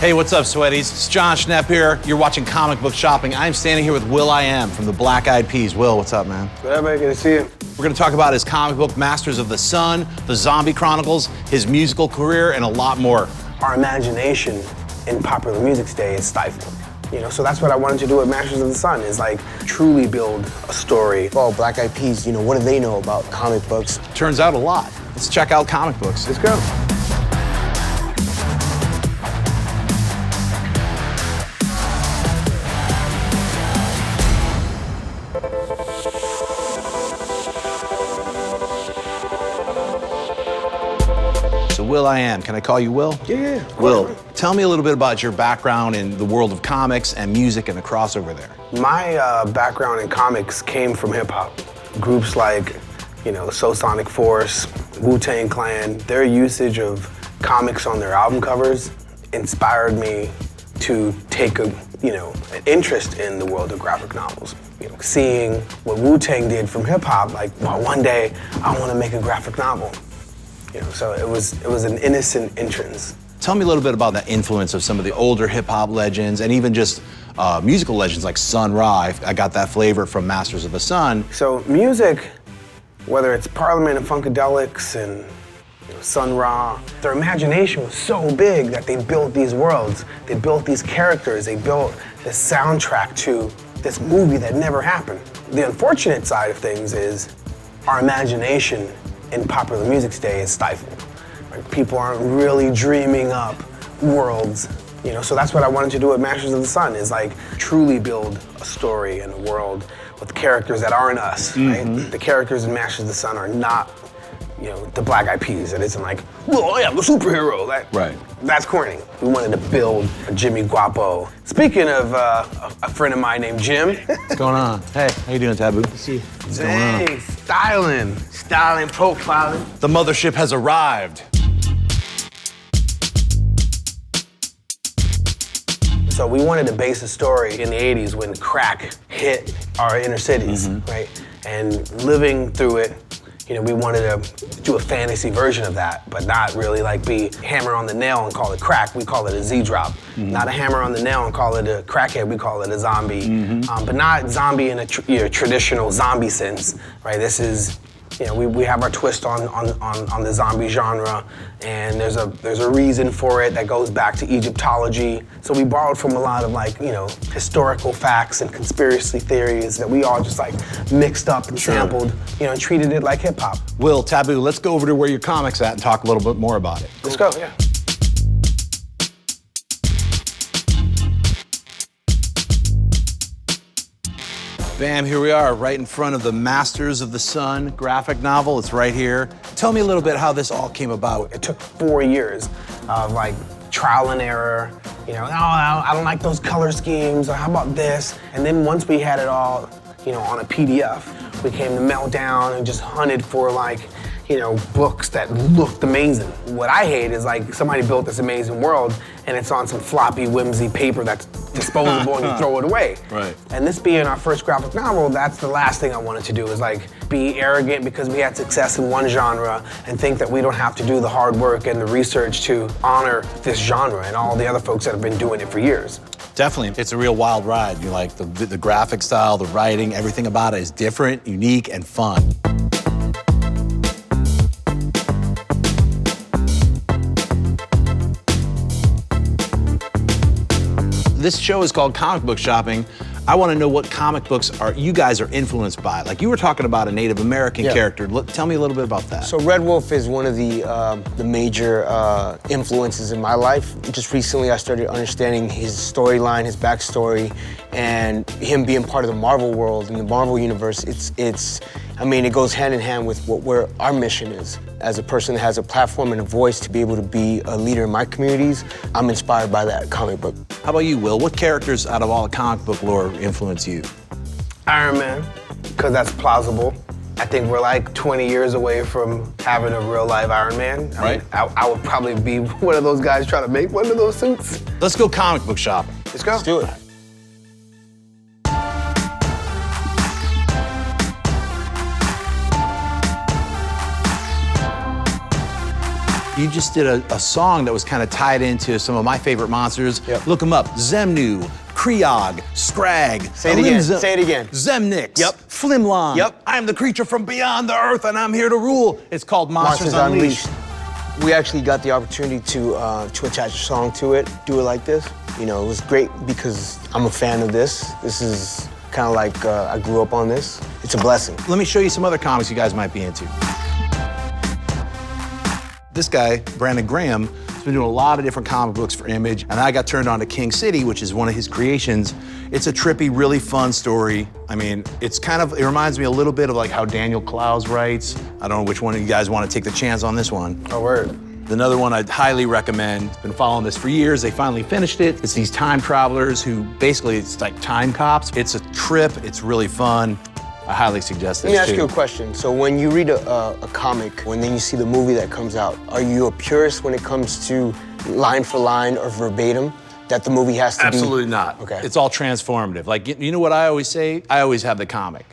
Hey, what's up, sweaties? It's Jon Schnepp here. You're watching Comic Book Shopping. I'm standing here with will.i.am from the Black Eyed Peas. Will, what's up, man? What up, man? Good to see you. We're gonna talk about his comic book, Masters of the Sun, the Zombie Chronicles, his musical career, and a lot more. Our imagination in popular music today is stifled. So that's what I wanted to do with Masters of the Sun, is like truly build a story. Oh, Black Eyed Peas, what do they know about comic books? Turns out a lot. Let's check out comic books. Let's go. So will.i.am, can I call you Will? Yeah. Will, tell me a little bit about your background in the world of comics and music and the crossover there. My background in comics came from hip hop. Groups like, Sonic Force, Wu-Tang Clan, their usage of comics on their album covers inspired me to take an interest in the world of graphic novels. Seeing what Wu-Tang did from hip hop, like, well, one day I want to make a graphic novel. So it was an innocent entrance. Tell me a little bit about the influence of some of the older hip-hop legends and even just musical legends like Sun Ra. I got that flavor from Masters of the Sun. So music, whether it's Parliament and Funkadelics and Sun Ra, their imagination was so big that they built these worlds, they built these characters, they built this soundtrack to this movie that never happened. The unfortunate side of things is our imagination in popular music today is stifled. Like, people aren't really dreaming up worlds, so that's what I wanted to do with Masters of the Sun, is like truly build a story and a world with characters that aren't us, right? The characters in Masters of the Sun are not, the Black Eyed Peas. It isn't like, well, yeah, I'm a superhero. Right. That's corny. We wanted to build a Jimmy Guapo. Speaking of a friend of mine named Jim. What's going on? Hey, how you doing, Taboo? See, What's going on? Hey, styling, profiling. The mothership has arrived. So we wanted to base a story in the 80s when crack hit our inner cities, right? And living through it, we wanted to do a fantasy version of that, but not really like be hammer on the nail and call it crack. We call it a Z-drop. Not a hammer on the nail and call it a crackhead. We call it a zombie. But not zombie in a traditional zombie sense, right? This is, we have our twist on the zombie genre, and there's a reason for it that goes back to Egyptology. So we borrowed from a lot of historical facts and conspiracy theories that we all just mixed up and sampled, and treated it like hip hop. Will, Taboo, let's go over to where your comic's at and talk a little bit more about it. Let's go, yeah. Bam, here we are, right in front of the Masters of the Sun graphic novel. It's right here. Tell me a little bit how this all came about. It took 4 years of trial and error. I don't like those color schemes, or how about this? And then once we had it all, on a PDF, we came to Meltdown and just hunted for books that looked amazing. What I hate is somebody built this amazing world and it's on some floppy, whimsy paper that's disposable and you throw it away. Right. And this being our first graphic novel, that's the last thing I wanted to do, is be arrogant because we had success in one genre and think that we don't have to do the hard work and the research to honor this genre and all the other folks that have been doing it for years. Definitely, it's a real wild ride. You like the graphic style, the writing, everything about it is different, unique, and fun. This show is called Comic Book Shopping. I want to know what comic books you guys are influenced by. Like you were talking about a Native American character. Tell me a little bit about that. So Red Wolf is one of the major influences in my life. Just recently I started understanding his storyline, his backstory, and him being part of the Marvel world and the Marvel universe. It goes hand in hand with where our mission is. As a person that has a platform and a voice to be able to be a leader in my communities, I'm inspired by that comic book. How about you, Will? What characters out of all the comic book lore influence you? Iron Man, because that's plausible. I think we're 20 years away from having a real live Iron Man. Right. I would probably be one of those guys trying to make one of those suits. Let's go comic book shopping. Let's go. Let's do it. You just did a song that was kind of tied into some of my favorite monsters. Yep. Look them up. Zemnu, Kriog, Scrag. Say it again. Say it again. Zemnix. Yep. Flimlon. Yep. I am the creature from beyond the earth and I'm here to rule. It's called Monsters Unleashed. We actually got the opportunity to attach a song to it, do it like this. You know, it was great because I'm a fan of this. This is kind of like I grew up on this. It's a blessing. Let me show you some other comics you guys might be into. This guy, Brandon Graham, has been doing a lot of different comic books for Image, and I got turned on to King City, which is one of his creations. It's a trippy, really fun story. I mean, it reminds me a little bit of like how Daniel Clowes writes. I don't know which one of you guys want to take the chance on this one. Oh, word. Another one I'd highly recommend. Been following this for years. They finally finished it. It's these time travelers who basically, it's like time cops. It's a trip. It's really fun. I highly suggest this. Let me ask you a question. So when you read a comic, when then you see the movie that comes out, are you a purist when it comes to line for line or verbatim that the movie has to be? Absolutely not. Okay. It's all transformative. Like, you know what I always say? I always have the comic.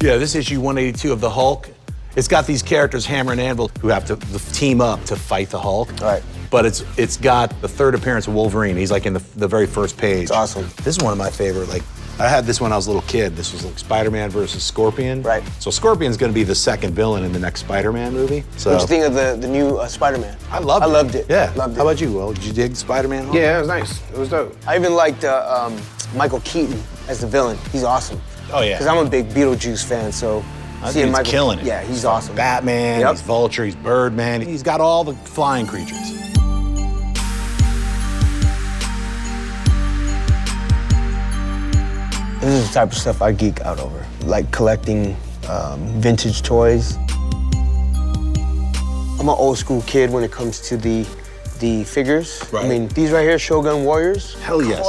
Yeah, this issue 182 of the Hulk. It's got these characters, Hammer and Anvil, who have to team up to fight the Hulk. Right. But it's got the third appearance of Wolverine. He's like in the very first page. It's awesome. This is one of my favorite. Like, I had this when I was a little kid. This was like Spider-Man versus Scorpion. Right. So Scorpion's gonna be the second villain in the next Spider-Man movie. So What'd you think of the new Spider-Man? I loved it. I loved it. Yeah. Loved it. How about you, Will? Did you dig Spider-Man? Yeah, it was nice. It was dope. I even liked Michael Keaton as the villain. He's awesome. Oh, yeah. Because I'm a big Beetlejuice fan, so seeing He's killing it. Yeah, he's awesome. Batman, Yep. he's Vulture, he's Birdman. He's got all the flying creatures. This is the type of stuff I geek out over, like collecting vintage toys. I'm an old school kid when it comes to the figures. Right. I mean, these right here, Shogun Warriors. Hell yes.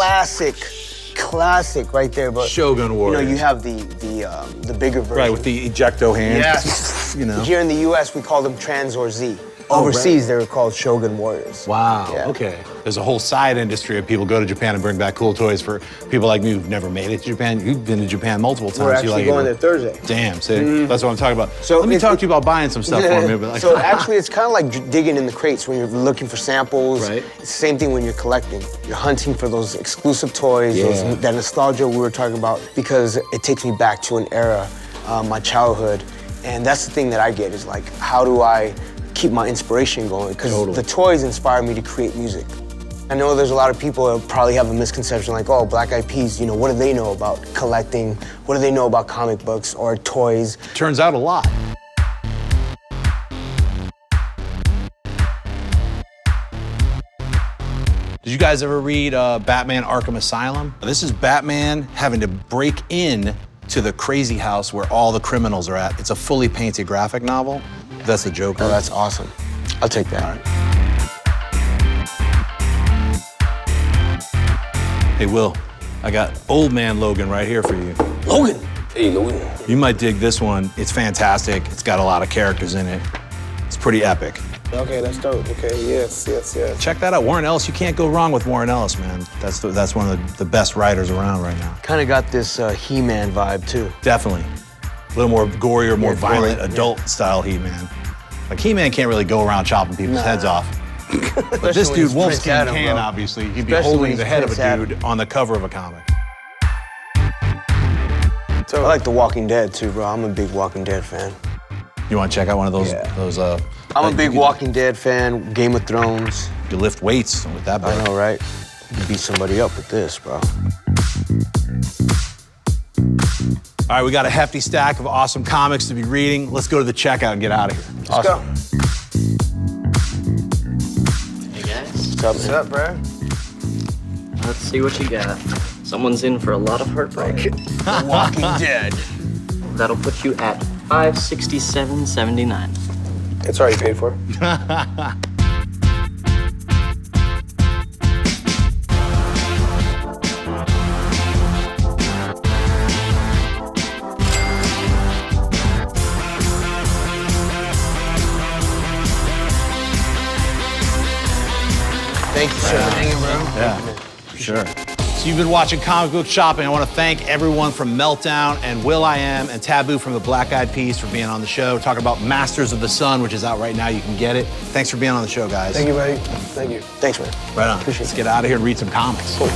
Classic right there. But Shogun Warriors. You know, you have the bigger version. Right, with the ejecto hands. Yes. You know. Here in the U.S., we call them Trans or Z. Oh, Overseas, right. they were called Shogun Warriors. Wow, Yeah. okay. There's a whole side industry of people go to Japan and bring back cool toys for people like me who've never made it to Japan. You've been to Japan multiple times. We're actually going there Thursday. Damn, see? That's what I'm talking about. So Let me if talk it- to you about buying some stuff for me. But like, So actually, it's kind of like digging in the crates when you're looking for samples. Right. It's the same thing when you're collecting. You're hunting for those exclusive toys, Yeah. that nostalgia we were talking about, because it takes me back to an era, my childhood. And that's the thing that I get is like, how do I keep my inspiration going? Because the toys inspire me to create music. I know there's a lot of people that probably have a misconception like, oh, Black Eyed Peas, you know, what do they know about collecting? What do they know about comic books or toys? turns out a lot. Did you guys ever read Batman Arkham Asylum? This is Batman having to break in to the crazy house where all the criminals are at. It's a fully painted graphic novel. That's the Joker. Oh, that's awesome. I'll take that. All right. Hey, Will, I got Old Man Logan right here for you. Logan! Hey, Logan. You might dig this one. It's fantastic. It's got a lot of characters in it. It's pretty epic. Okay, that's dope. Okay, yes. Check that out. Warren Ellis, you can't go wrong with Warren Ellis, man. That's one of the best writers around right now. Kind of got this He-Man vibe, too. Definitely. A little more gory or more Yeah, violent, gory, adult-style He-Man. Like, He-Man can't really go around chopping people's heads off. But this when dude, he's Prince Wolfskin, Adam, can, bro. obviously. He'd be Especially when holding he's the head Prince of a Adam. dude on the cover of a comic. I like The Walking Dead, too, bro. I'm a big Walking Dead fan. You want to check out one of those? Yeah. I'm a big Walking Dead fan, Game of Thrones. You lift weights with that. I know, right? You beat somebody up with this, bro. All right, we got a hefty stack of awesome comics to be reading. Let's go to the checkout and get out of here. Let's go. Hey guys, What's up, bro? let's see what you got. Someone's in for a lot of heartbreak. The Walking Dead. That'll put you at $567.79. It's already paid for. Thank you, sir. Hanging, bro. Yeah, for sure. So you've been watching Comic Book Shopping. I want to thank everyone from Meltdown and will.i.am and Taboo from the Black Eyed Peas for being on the show, talking about Masters of the Sun, which is out right now. You can get it. Thanks for being on the show, guys. Thank you, buddy. Thank you. Thanks, man. Right on. Appreciate Let's it. get out of here and read some comics. Cool.